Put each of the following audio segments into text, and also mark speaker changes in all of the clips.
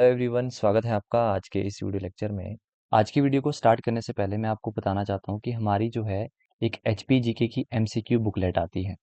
Speaker 1: Hello everyone, स्वागत है आपका आज के इस वीडियो लेक्चर में। आज की वीडियो को स्टार्ट करने से पहले मैं आपको बताना चाहता हूँ कि हमारी जो है एक एचपी जीके की एमसीक्यू बुकलेट आती है,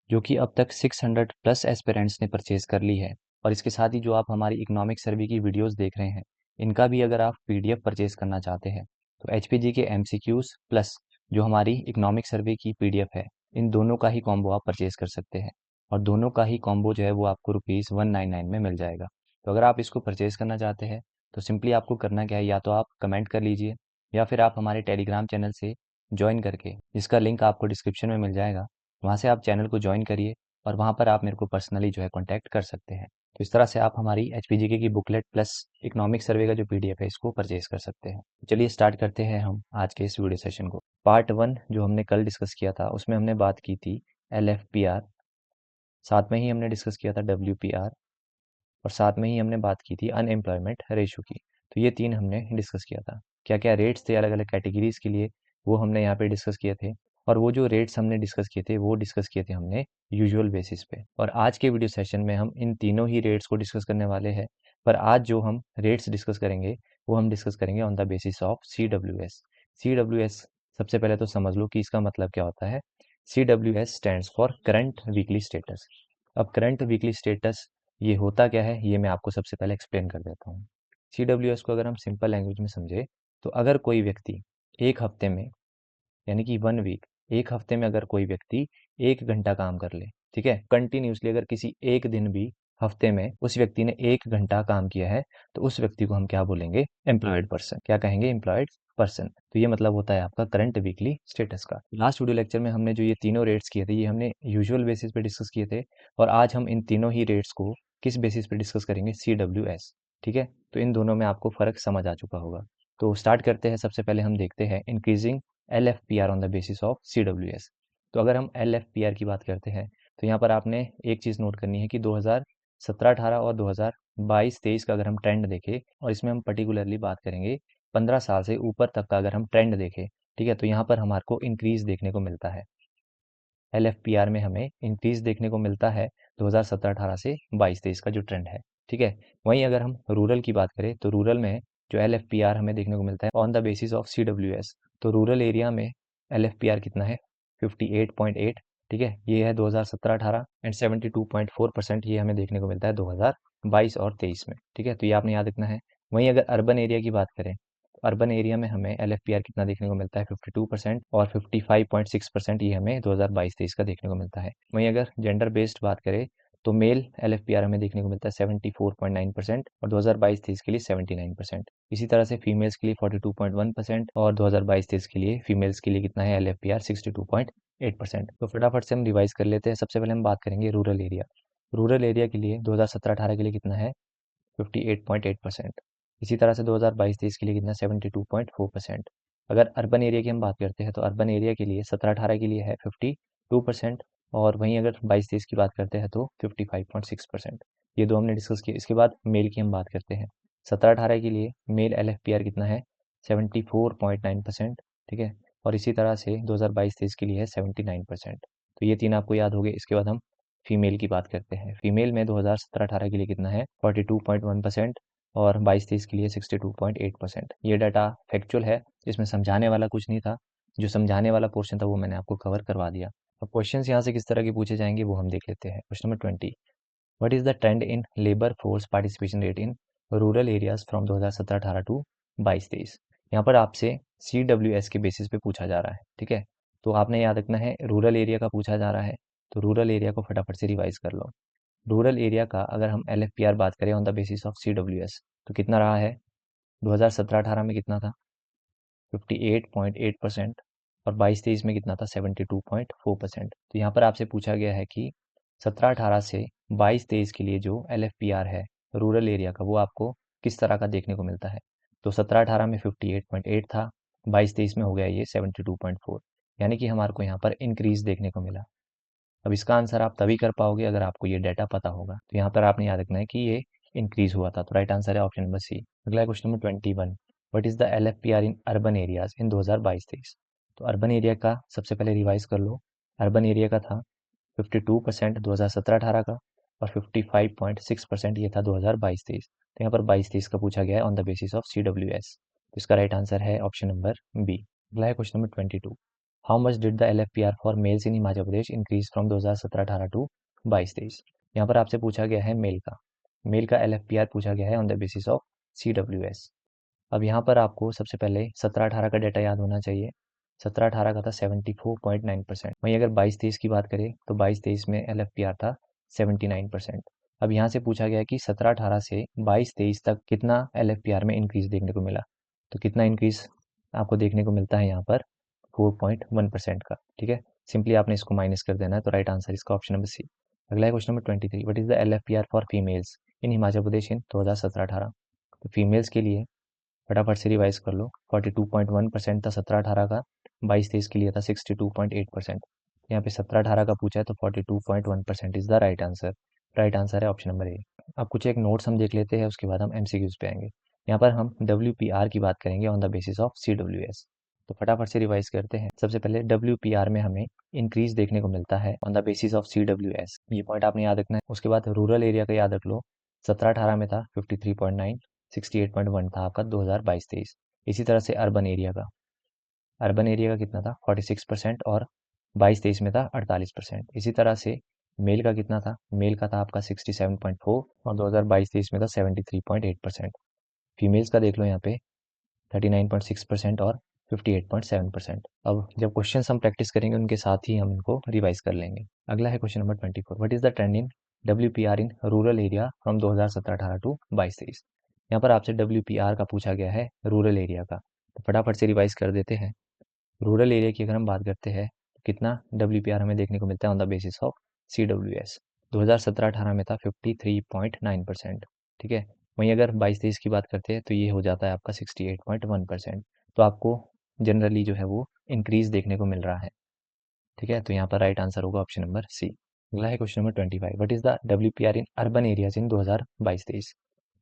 Speaker 1: जो कि अब तक 600 प्लस एस्पिरेंट्स ने परचेज कर ली है। और इसके साथ ही जो आप हमारी इकोनॉमिक सर्वे की वीडियोस देख रहे हैं, इनका भी अगर आप पीडीएफ परचेज करना चाहते हैं तो एचपी जीके एमसीक्यूज प्लस जो हमारी इकोनॉमिक सर्वे की पीडीएफ है, इन दोनों का ही कॉम्बो आप परचेज कर सकते हैं। और दोनों का ही कॉम्बो जो है वो आपको ₹199 में मिल जाएगा। तो अगर आप इसको परचेज करना चाहते हैं तो सिंपली आपको करना क्या है, या तो आप कमेंट कर लीजिए या फिर आप हमारे टेलीग्राम चैनल से ज्वाइन करके, जिसका लिंक आपको डिस्क्रिप्शन में मिल जाएगा, वहाँ से आप चैनल को ज्वाइन करिए और वहाँ पर आप मेरे को पर्सनली जो है कॉन्टैक्ट कर सकते हैं। तो इस तरह से आप हमारी एचपीजीके की बुकलेट प्लस इकोनॉमिक सर्वे का जो पीडीएफ है इसको परचेज कर सकते हैं। तो चलिए स्टार्ट करते हैं हम आज के इस वीडियो सेशन को। पार्ट 1 जो हमने कल डिस्कस किया था उसमें हमने बात की थी एलएफपीआर, साथ में ही हमने डिस्कस किया था डब्ल्यूपीआर और साथ में ही हमने बात की थी अनएम्प्लॉयमेंट रेशो की। तो ये 3 हमने डिस्कस किया था। क्या-क्या रेट्स थे अलग-अलग कैटेगरीज़ के लिए, वो हमने यहाँ पे डिस्कस किए थे। और वो जो रेट्स हमने डिस्कस किए थे, वो डिस्कस किए थे हमने यूजुअल बेसिस पे। और आज के वीडियो सेशन में हम इन तीनों ही रेट्स को डिस्कस करने वाले हैं। पर आज जो हम रेट्स डिस्कस करेंगे, वो हम डिस्कस करेंगे on the basis of CWS. CWS सबसे पहले तो समझ लो कि इसका मतलब क्या होता है। CWS stands for current weekly status. अब करंट वीकली स्टेटस ये होता क्या है, ये मैं आपको सबसे पहले एक्सप्लेन कर देता हूँ। सीडब्ल्यूएस को अगर हम सिंपल लैंग्वेज में समझे तो अगर कोई व्यक्ति एक हफ्ते में, यानी कि 1 वीक, एक हफ्ते में अगर कोई व्यक्ति 1 घंटा काम कर ले, ठीक है, कंटिन्यूअसली अगर किसी एक दिन भी हफ्ते में उस व्यक्ति ने 1 घंटा काम किया है, तो उस व्यक्ति को हम क्या बोलेंगे? Employed person. क्या कहेंगे? Employed person. तो ये मतलब होता है आपका करंट वीकली स्टेटस का। लास्ट वीडियो लेक्चर में हमने जो ये तीनों रेट्स किए थे, ये हमने यूजुअल बेसिस पे डिस्कस किए थे। और आज हम इन तीनों ही रेट्स को किस बेसिस पे डिस्कस करेंगे? सीडब्ल्यूएस। ठीक है, तो इन दोनों में आपको फर्क समझ आ चुका होगा। तो स्टार्ट करते हैं। सबसे पहले हम देखते हैं increasing LFPR on the basis of CWS। तो अगर हम LFPR की बात करते हैं तो यहाँ पर आपने एक चीज़ नोट करनी है कि 2017-18 और 2022-23 का अगर हम ट्रेंड देखें, और इसमें हम पर्टिकुलरली बात करेंगे 15 साल से ऊपर तक का अगर हम ट्रेंड देखें, ठीक है, तो यहाँ पर हमारे को इंक्रीज देखने को मिलता है। LFPR में हमें इंक्रीज देखने को मिलता है 2017-18 से 22-23 का जो ट्रेंड है, ठीक है। वहीं अगर हम रूरल की बात करें तो रूरल में जो LFPR हमें देखने को मिलता है on the basis of CWS, तो रूरल एरिया में LFPR कितना है? 58.8, ठीक है, ये है 2017-18 एंड 72.4% ये हमें देखने को मिलता है 2022 और 23 में, ठीक है, तो ये आपने याद रखना है। वहीं अगर अर्बन एरिया की बात करें, अर्बन एरिया में हमें LFPR कितना देखने को मिलता है? 52% और 55.6% ये हमें 2022-23 का देखने को मिलता है। वहीं अगर जेंडर बेस्ड बात करें तो मेल LFPR हमें देखने को मिलता है 74.9% और 2022-23 के लिए 79%। इसी तरह से फीमेल्स के लिए 42.1% और 2022-23 के लिए फीमेल्स के लिए कितना है LFPR? 62.8%। तो फटाफट से हम रिवाइज कर लेते हैं। सबसे पहले हम बात करेंगे रूरल एरिया। रूरल एरिया के लिए 2017-18 के लिए कितना है? 58.8%। इसी तरह से 2022-23 के लिए कितना? 72.4%। अगर अर्बन एरिया की हम बात करते हैं तो अर्बन एरिया के लिए 17-18 के लिए है 52%, और वहीं अगर 22-23 की बात करते हैं तो 55.6%। ये दो हमने डिस्कस किए। इसके बाद मेल की हम बात करते हैं। 17-18 के लिए मेल LFPR कितना है? 74.9%, ठीक है, और इसी तरह से 2022-23 के लिए है 79%। तो ये तीन आपको याद हो गए। इसके बाद हम फीमेल की बात करते हैं। फीमेल में 2017-18 के लिए कितना है? 42.1% और 22-23 के लिए 62.8%। ये डाटा फैक्चुअल है, इसमें समझाने वाला कुछ नहीं था। जो समझाने वाला पोर्शन था वो मैंने आपको कवर करवा दिया। अब क्वेश्चंस यहाँ से किस तरह के पूछे जाएंगे वो हम देख लेते हैं। Question number 20, what is the trend in labour force participation rate in rural areas from 2017-18 to 22-23? यहाँ पर आपसे CWS के बेसिस पे पूछा जा रहा है, ठीक है, तो आपने याद रखना है रूरल एरिया का पूछा जा रहा है, तो रूरल एरिया को फटाफट से रिवाइज कर लो। रूरल एरिया का अगर हम LFPR बात करें on the basis of CWS तो कितना रहा है? 2017-18 में कितना था? 58.8%, और 22-23 में कितना था? 72.4%। तो यहाँ पर आपसे पूछा गया है कि 17-18 से 22-23 के लिए जो LFPR है रूरल एरिया का, वो आपको किस तरह का देखने को मिलता है? तो 17-18 में 58.8 था, 22-23 में हो गया ये 72.4, यानी कि हमारे को यहाँ पर इंक्रीज देखने को मिला। अब इसका आंसर आप तभी कर पाओगे अगर आपको ये डाटा पता होगा। तो यहाँ पर आपने याद रखना है कि ये इंक्रीज हुआ था, तो राइट आंसर है ऑप्शन नंबर सी। अगला question number 21, what is the LFPR in urban areas in 2022-23? तो अर्बन एरिया का सबसे पहले रिवाइज कर लो। अर्बन एरिया का था 52% 2017-18 का, और 55.6% ये था 2022-23। तो यहाँ पर 22-23 का पूछा गया है on the basis of CWS। तो इसका राइट आंसर है ऑप्शन नंबर बी। अगला है question number 22। How much did the LFPR for males in Himachal Pradesh increase from 2017-18 to 22-23। यहाँ पर आपसे पूछा गया है मेल का LFPR पूछा गया है on the basis of CWS। अब यहाँ पर आपको सबसे पहले 17-18 का डेटा याद होना चाहिए। 17-18 का था 74.9%। वहीं अगर 22-23 की बात करें तो 22-23 में LFPR था 79%। अब यहाँ से पूछा गया कि 17-18 से 22-23 तक कितना LFPR में इंक्रीज देखने को मिला। तो कितना इंक्रीज आपको देखने को मिलता है यहाँ पर 4.1% का। ठीक है, सिंपली आपने इसको माइनस कर देना है। तो राइट आंसर इसका ऑप्शन नंबर सी। अगला है question number 23। What is the LFPR for females in Himachal Pradesh in 2017-18। तो फीमेल्स के लिए फटाफट से रिवाइज कर लो। 42.1% था 17-18 का, 22-23 के लिए था 62.8%। यहाँ पे 17-18 का पूछा है तो 42.1% is the right answer. Right answer है ऑप्शन नंबर ए। अब कुछ एक नोट्स हम देख लेते हैं, उसके बाद हम MCQs पे आएंगे। यहाँ पर हम WPR की बात करेंगे on the basis of CWS। तो फटाफट से रिवाइज करते हैं। सबसे पहले WPR में हमें इंक्रीज देखने को मिलता है on the basis of CWS, ये पॉइंट आपने याद रखना है। उसके बाद रूरल एरिया का याद रख लो। 17-18 में था 53.9, 68.1 था आपका 2022-23। इसी तरह से अर्बन एरिया का कितना था 46% और 22-23 में था 48%। इसी तरह से मेल का था आपका 67.4 और 2022-23 में था 73.8%। फीमेल्स का देख लो यहाँ पे 39.6% और 58.7%। अब जब क्वेश्चन हम प्रैक्टिस करेंगे उनके साथ ही हम इनको रिवाइज कर लेंगे। अगला है question number 24। What is the trend in WPR in rural area from 2017-18 to 22-23। यहाँ पर आपसे WPR का पूछा गया है रूरल एरिया का, तो फटाफट से रिवाइज कर देते हैं। रूरल एरिया की अगर हम बात करते हैं तो कितना WPR हमें देखने को मिलता है on the basis of CWS। 2017-18 में था 53.9%। ठीक है, वहीं अगर 22-23 की बात करते हैं तो ये हो जाता है आपका 68.1%। तो आपको जनरली जो है वो इंक्रीज देखने को मिल रहा है। ठीक है, तो यहाँ पर राइट आंसर होगा ऑप्शन नंबर सी। अगला है question number 25। What is the WPR in urban areas in 2022-23।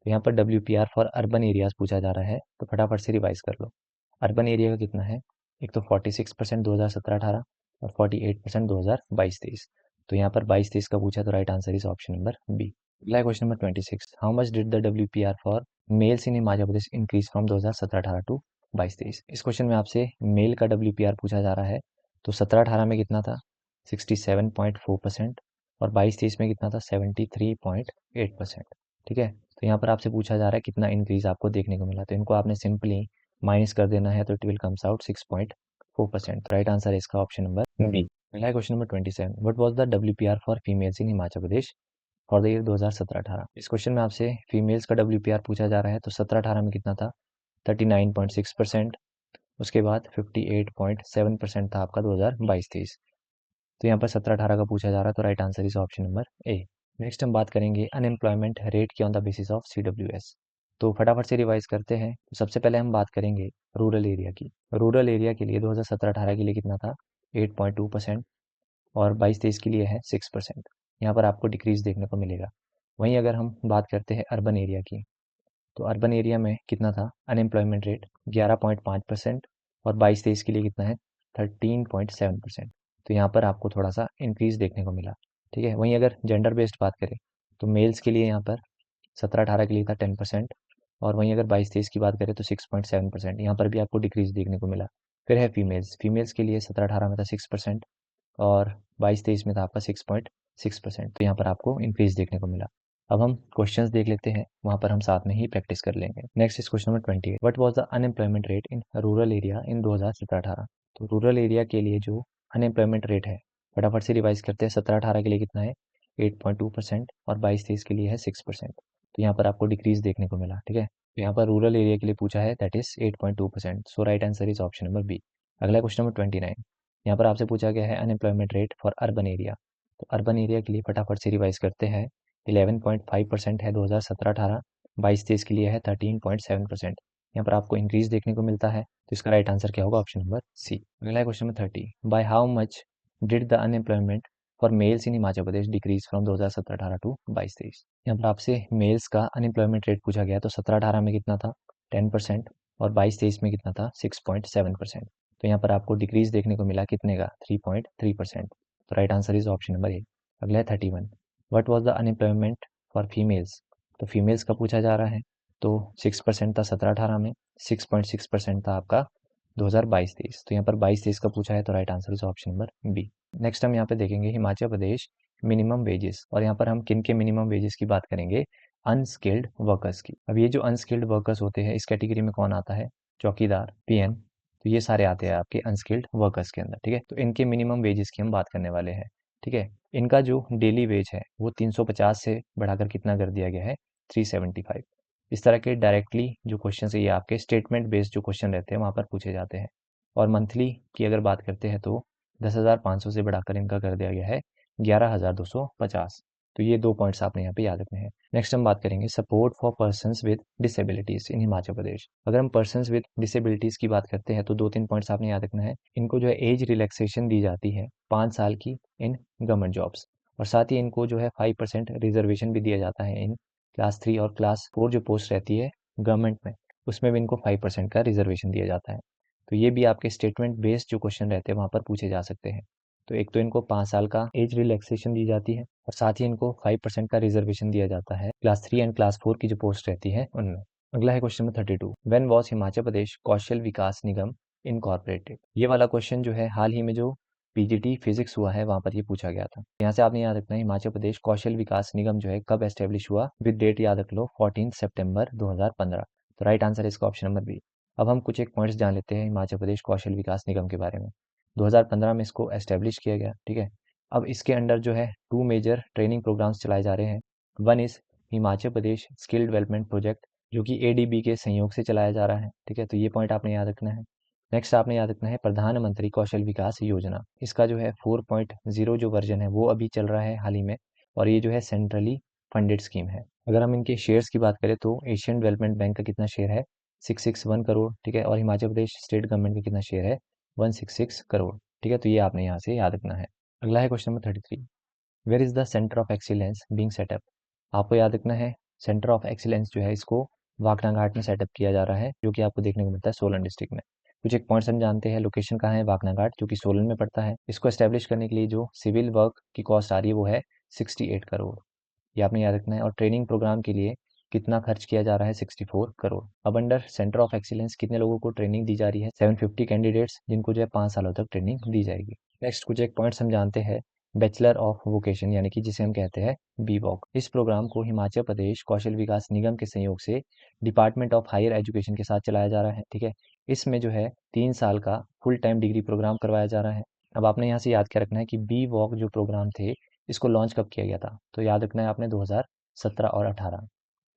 Speaker 1: तो यहाँ पर WPR फॉर अर्बन एरियाज पूछा जा रहा है, तो फटाफट से रिवाइज कर लो। अर्बन एरिया का कितना है, एक तो 46% 2017-18 और 48% 2022-23। तो यहाँ पर 22-23 का पूछा तो right answer is option number B. अगला है question number 26। How much did the WPR for males in Himachal Pradesh increase from 2017-18 to 22-23। इस क्वेश्चन में आपसे मेल का WPR पूछा जा रहा है। तो 17-18 में कितना था 67.4% और 22-23 में कितना था 73.8%। ठीक है, तो यहाँ पर आपसे पूछा जा रहा है कितना इंक्रीज आपको देखने को मिला। तो इनको आपने सिंपली माइनस कर देना है तो it will comes out 6.4%। Right answer है इसका ऑप्शन नंबर बी। अगला है question number 27। What was the WPR for females in Himachal Pradesh for the year 2017-18। इस क्वेश्चन में आपसे फीमेल्स का WPR पूछा जा रहा है। तो 17-18 में कितना था 39.6%, उसके बाद 58.7% था आपका 2022-23। तो यहाँ पर 17-18 का पूछा जा रहा है तो right answer is option number A. Next हम बात करेंगे अनएम्प्लॉयमेंट रेट की on the basis of CWS। तो फटाफट से रिवाइज करते हैं। तो सबसे पहले हम बात करेंगे रूरल एरिया की। रूरल एरिया के लिए 2017-18 के लिए कितना था 8.2% और 22-23 के लिए है 6%। यहाँ पर आपको डिक्रीज देखने को मिलेगा। वहीं अगर हम बात करते हैं अर्बन एरिया की, तो अर्बन एरिया में कितना था अनएम्प्लॉयमेंट रेट 11.5% और 22-23 के लिए कितना है 13.7%। तो यहाँ पर आपको थोड़ा सा इंक्रीज देखने को मिला। ठीक है, वहीं अगर जेंडर बेस्ड बात करें तो मेल्स के लिए यहाँ पर 17-18 के लिए था 10% और वहीं अगर 22-23 की बात करें तो 6.7%। यहाँ पर भी आपको डिक्रीज देखने को मिला। फिर है फीमेल्स के लिए 17-18 में था 6% और 22-23 में था आपका 6.6%। तो यहाँ पर आपको इंक्रीज देखने को मिला। अब हम क्वेश्चंस देख लेते हैं, वहाँ पर हम साथ में ही प्रैक्टिस कर लेंगे। Next is question number 28। What was the unemployment rate in rural area in 2017-18। तो रूरल एरिया के लिए जो अनएम्प्लॉयमेंट रेट है फटाफट से रिवाइज करते हैं। 17-18 के लिए कितना है 8.2% और 22-23 के लिए है 6%। तो यहाँ पर आपको डिक्रीज देखने को मिला। ठीक है, तो यहाँ पर रूरल एरिया के लिए पूछा है that is 8.2%। So right answer is option number B. अगला क्वेश्चन नंबर 29। यहाँ पर आपसे पूछा गया है unemployment rate for urban area. तो अर्बन एरिया के लिए फटाफट से रिवाइज करते हैं। 11.5% है 2017-18, 22-23 के लिए है 13.7%। यहाँ पर आपको इंक्रीज देखने को मिलता है। तो इसका राइट आंसर क्या होगा ऑप्शन नंबर सी। अगला question number 30। By how much did the unemployment for males in Himachal Pradesh decrease from 2017-18 to 22-23। यहाँ पर आपसे मेल्स का अनएम्प्लॉयमेंट रेट पूछा गया। तो 17-18 में कितना था 10% और 22-23 में कितना था 6.7%। तो यहाँ पर आपको डिक्रीज देखने को मिला कितने का 3.3%। तो right answer is option number A. अगला है 31। What was the unemployment for females तो फीमेल्स का पूछा जा रहा है, तो 6% था 17-18 में, 6.6% था आपका 2022-23। तो यहाँ पर 22-23 का पूछा है, तो right answer is option number B. Next हम यहाँ पे देखेंगे हिमाचल प्रदेश मिनिमम वेजेस, और यहाँ पर हम किन के मिनिमम वेजेस की बात करेंगे, अनस्किल्ड वर्कर्स की। अब ये जो अनस्किल्ड वर्कर्स होते हैं, इस कैटेगरी में कौन आता है, चौकीदार, पीएन, तो ये सारे आते हैं आपके अनस्किल्ड वर्कर्स के अंदर, ठीक है। तो इनके मिनिमम वेजेस की हम बात करने वाले हैं, ठीक है। इनका जो डेली वेज है वो 350 से बढ़ाकर कितना कर दिया गया है, 375। इस तरह के डायरेक्टली जो क्वेश्चन है ये आपके स्टेटमेंट बेस्ड जो क्वेश्चन रहते हैं वहाँ पर पूछे जाते हैं। और मंथली की अगर बात करते हैं तो 10,500 से बढ़ाकर इनका कर दिया गया है 11,250। तो ये 2 पॉइंट्स आपने यहाँ पे याद रखने हैं। नेक्स्ट हम बात करेंगे support for persons with disabilities in Himachal Pradesh. अगर हम पर्सन्स विद डिसेबिलिटीज की बात करते हैं तो 2-3 पॉइंट्स आपने याद रखना है। इनको जो है एज रिलैक्सेशन दी जाती है 5 साल की इन गवर्नमेंट जॉब्स, और साथ ही इनको जो है 5% रिजर्वेशन भी दिया जाता है इन क्लास 3 और क्लास 4 जो पोस्ट रहती है गवर्नमेंट में, उसमें भी इनको 5% का रिजर्वेशन दिया जाता है। तो ये भी आपके स्टेटमेंट बेस्ड जो क्वेश्चन रहते हैं वहाँ पर पूछे जा सकते हैं। तो एक तो इनको 5 साल का एज रिलैक्सेशन दी जाती है, और साथ ही इनको 5% का रिजर्वेशन दिया जाता है क्लास 3 एंड क्लास 4 की जो पोस्ट रहती है उनमें। अगला है question number 32, when was Himachal Pradesh Kaushal Vikas Nigam incorporated. ये वाला क्वेश्चन जो है हाल ही में जो पीजीटी फिजिक्स हुआ है वहां पर ये पूछा गया था। यहाँ से आपने याद रखना है हिमाचल प्रदेश कौशल विकास निगम जो है कब एस्टेब्लिश हुआ, विद डेट याद रख लो 14 सितंबर 2015। तो राइट आंसर है इसका ऑप्शन नंबर बी। अब हम कुछ एक पॉइंट्स जान लेते हैं हिमाचल प्रदेश कौशल विकास निगम के बारे में। 2015 में इसको एस्टेब्लिश किया गया, ठीक है। अब इसके अंडर जो है 2 मेजर ट्रेनिंग प्रोग्राम्स चलाए जा रहे हैं। One is Himachal Pradesh skill development project, जो कि एडीबी के सहयोग से चलाया जा रहा है, ठीक है। तो ये पॉइंट आपने याद रखना है। नेक्स्ट आपने याद रखना है प्रधानमंत्री कौशल विकास योजना। इसका जो है 4.0 जो वर्जन है वो अभी चल रहा है हाल ही में, और ये जो है सेंट्रली फंडेड स्कीम है। अगर हम इनके शेयर्स की बात करें तो एशियन डेवलपमेंट बैंक का कितना शेयर है, 661 करोड़, ठीक है। और हिमाचल प्रदेश स्टेट गवर्नमेंट का कितना शेयर है, 166 करोड़, ठीक है। तो ये आपने यहाँ से याद रखना है। अगला है question number 33, where is the centre of excellence being set up. आपको याद रखना है सेंटर ऑफ एक्सीलेंस जो है इसको वाकना घाट में सेटअप किया जा रहा है, जो कि आपको देखने को मिलता है सोलन डिस्ट्रिक्ट में। कुछ एक पॉइंट्स हम जानते हैं, लोकेशन कहाँ है, वाकना घाट, जो कि सोलन में पड़ता है। इसको एस्टेब्लिश करने के लिए जो सिविल वर्क की कॉस्ट आ रही है वो है 68 करोड़, ये आपने याद रखना है। और ट्रेनिंग प्रोग्राम के लिए कितना खर्च किया जा रहा है, 64 करोड़। अब अंडर सेंटर ऑफ एक्सीलेंस कितने लोगों को ट्रेनिंग दी जा रही है, 750 कैंडिडेट्स, जिनको जो है 5 सालों तक ट्रेनिंग दी जाएगी। नेक्स्ट कुछ एक पॉइंट्स हम जानते हैं, बैचलर ऑफ वोकेशन यानी कि जिसे हम कहते हैं बीवॉक। इस प्रोग्राम को हिमाचल प्रदेश कौशल विकास निगम के सहयोग से डिपार्टमेंट ऑफ हायर एजुकेशन के साथ चलाया जा रहा है, ठीक है। इसमें जो है 3 साल का फुल टाइम डिग्री प्रोग्राम करवाया जा रहा है। अब आपने यहाँ से याद क्या रखना है कि बी वॉक जो प्रोग्राम थे इसको लॉन्च कब किया गया था, तो याद रखना है आपने 2017 और 18,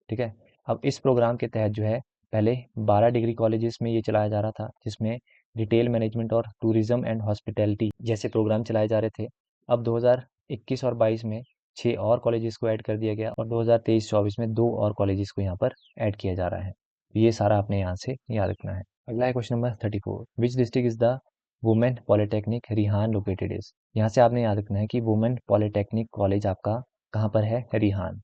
Speaker 1: ठीक है। अब इस प्रोग्राम के तहत जो है पहले 12 डिग्री कॉलेजेस में ये चलाया जा रहा था, जिसमें रिटेल मैनेजमेंट और टूरिज्म एंड हॉस्पिटैलिटी जैसे प्रोग्राम चलाए जा रहे थे। अब 2021 और 22 में 6 और कॉलेजेस को ऐड कर दिया गया, और 2023-24 में 2 और कॉलेजेस को यहाँ पर ऐड किया जा रहा है। तो ये सारा आपने यहाँ से याद रखना है। अगला है question number 34, which district is the women polytechnic Rihan located is. यहाँ से आपने याद रखना है कि वुमेन पॉलिटेक्निक कॉलेज आपका कहाँ पर है, रिहान,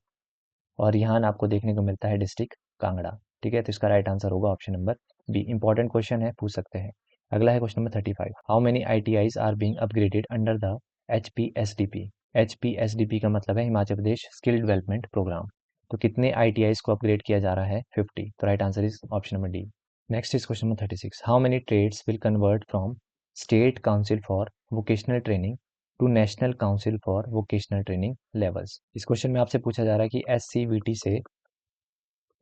Speaker 1: और रिहान आपको देखने को मिलता है डिस्ट्रिक्ट कांगड़ा, ठीक है। तो इसका राइट आंसर होगा option number B. Important question है, पूछ सकते हैं। अगला है question number 35, how many ITIs are being upgraded under the HPSDP. HPSDP का मतलब है Himachal Pradesh skill development programme. तो कितने आईटीआईज को अपग्रेड किया जा रहा है, 50। तो right answer is option number D. Next is question number 36, how many trades will convert from state council for vocational training to national council for vocational training levels. इस question में आपसे पूछा जा रहा है कि एससीवीटी से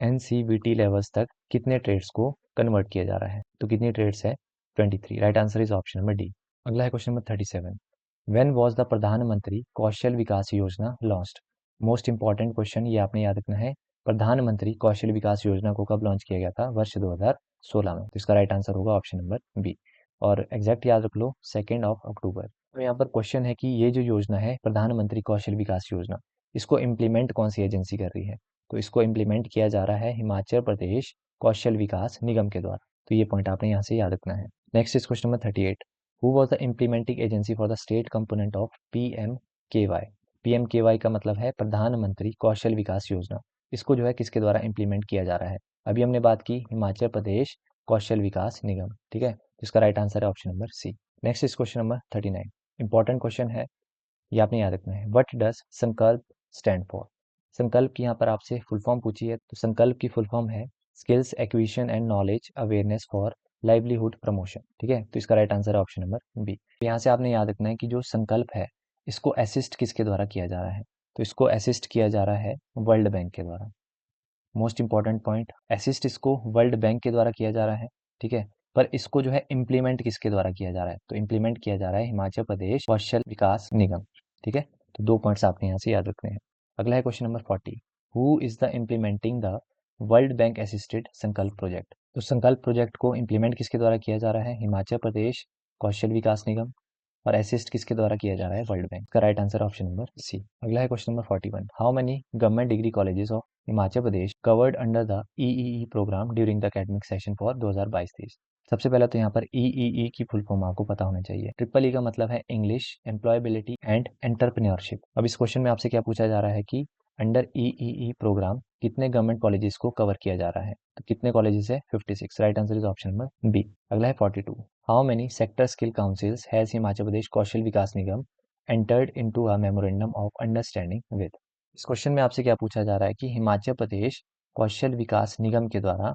Speaker 1: एनसीवीटी लेवल्स तक कितने ट्रेड्स को कन्वर्ट किया जा रहा है, तो कितनी ट्रेड्स है, 23। Right answer is option number D. अगला है question number 37, when was the प्रधानमंत्री कौशल विकास योजना लॉन्च्ड। मोस्ट इंपॉर्टेंट क्वेश्चन ये आपने याद रखना है, प्रधानमंत्री कौशल विकास योजना को कब लॉन्च किया गया था, वर्ष 2016 में। तो इसका राइट आंसर होगा ऑप्शन नंबर बी, और एग्जैक्ट याद रख लो 2 अक्टूबर। तो यहाँ पर क्वेश्चन है कि ये जो योजना है प्रधानमंत्री कौशल विकास योजना, इसको इम्प्लीमेंट कौन सी एजेंसी कर रही है, तो इसको इम्प्लीमेंट किया जा रहा है हिमाचल प्रदेश कौशल विकास निगम के द्वारा। तो ये पॉइंट आपने यहाँ से याद रखना है। Next is question number 38, who was the implementing agency for the state component of PMKY. PMKY का मतलब है प्रधानमंत्री कौशल विकास योजना। इसको जो है किसके द्वारा इम्प्लीमेंट किया जा रहा है, अभी हमने बात की हिमाचल प्रदेश कौशल विकास निगम, ठीक है। इसका राइट आंसर है option number C. Next is question number 39, important question है, ये आपने याद रखना है, what does Sankalp stand for. Sankalp की यहाँ पर आपसे फुल फॉर्म पूछी है, तो संकल्प की फुल फॉर्म है skills acquisition and knowledge awareness for livelihood promotion. ठीक है, तो इसका राइट आंसर है ऑप्शन नंबर बी। यहाँ से आपने याद रखना है कि जो संकल्प है इसको असिस्ट किसके द्वारा किया जा रहा है, तो इसको असिस्ट किया जा रहा है वर्ल्ड बैंक के द्वारा। मोस्ट इंपॉर्टेंट पॉइंट, असिस्ट इसको वर्ल्ड बैंक के द्वारा किया जा रहा है। ठीक है, पर इसको जो है इम्प्लीमेंट किसके द्वारा किया जा रहा है, तो इम्प्लीमेंट किया जा रहा है हिमाचल प्रदेश कौशल विकास निगम। ठीक है, तो 2 पॉइंट्स आपने यहाँ से याद रखने हैं। अगला है question number 40, who is the implementing the world bank assisted संकल्प प्रोजेक्ट। तो संकल्प प्रोजेक्ट को इम्प्लीमेंट किसके द्वारा किया जा रहा है, हिमाचल प्रदेश कौशल विकास निगम, और असिस्ट किसके द्वारा किया जा रहा है, वर्ल्ड बैंक का right answer option number C. अगला है question number 41, how many government degree colleges of Himachal Pradesh covered under the EEE programme during the academic session for 2022-23। सबसे पहले तो यहाँ पर ईईई की फुल फॉर्म आपको पता होना चाहिए। ट्रिपल ई का मतलब है इंग्लिश, एम्प्लॉयबिलिटी एंड एंटरप्रेन्योरशिप। अब इस क्वेश्चन में आपसे क्या पूछा जा रहा है कि अंडर ईईई प्रोग्राम कितने गवर्नमेंट कॉलेजेस को कवर किया जा रहा है, तो कितने कॉलेजेस है, 56। Right answer is option number B. अगला है 42, how many sector skill councils has Himachal Pradesh Kaushal Vikas Nigam entered into a memorandum of understanding with. इस क्वेश्चन में आपसे क्या पूछा जा रहा है कि हिमाचल प्रदेश कौशल विकास निगम के द्वारा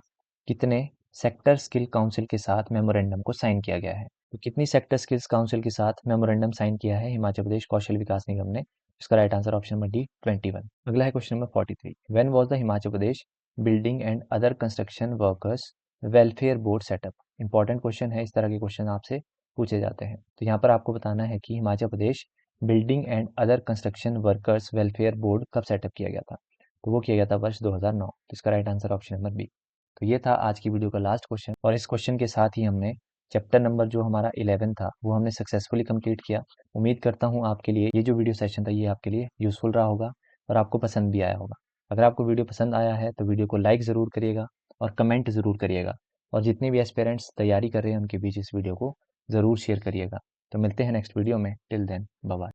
Speaker 1: कितने सेक्टर स्किल काउंसिल के साथ मेमोरेंडम को साइन किया गया है, तो कितनी सेक्टर स्किल्स काउंसिल के साथ मेमोरेंडम साइन किया है हिमाचल प्रदेश कौशल विकास निगम ने। इसका right answer option number D 21। अगला है question number 43, when was the Himachal Pradesh building and other construction workers welfare board setup. Important question है, इस तरह के क्वेश्चन आपसे पूछे जाते हैं। तो यहाँ पर आपको बताना है कि Himachal Pradesh building and other construction workers welfare board कब सेटअप किया गया था, तो वो किया गया था वर्ष 2009। तो इसका right answer option number B. तो ये था आज की वीडियो का लास्ट क्वेश्चन, और इस क्वेश्चन के साथ ही हमने चैप्टर नंबर जो हमारा 11 था वो हमने सक्सेसफुली कंप्लीट किया। उम्मीद करता हूँ आपके लिए ये जो वीडियो सेशन था ये आपके लिए यूजफुल रहा होगा और आपको पसंद भी आया होगा। अगर आपको वीडियो पसंद आया है तो वीडियो को लाइक ज़रूर करिएगा और कमेंट ज़रूर करिएगा, और जितने भी एस्पिरेंट्स तैयारी कर रहे हैं उनके बीच इस वीडियो को ज़रूर शेयर करिएगा। तो मिलते हैं नेक्स्ट वीडियो में, टिल देन बाय बाय।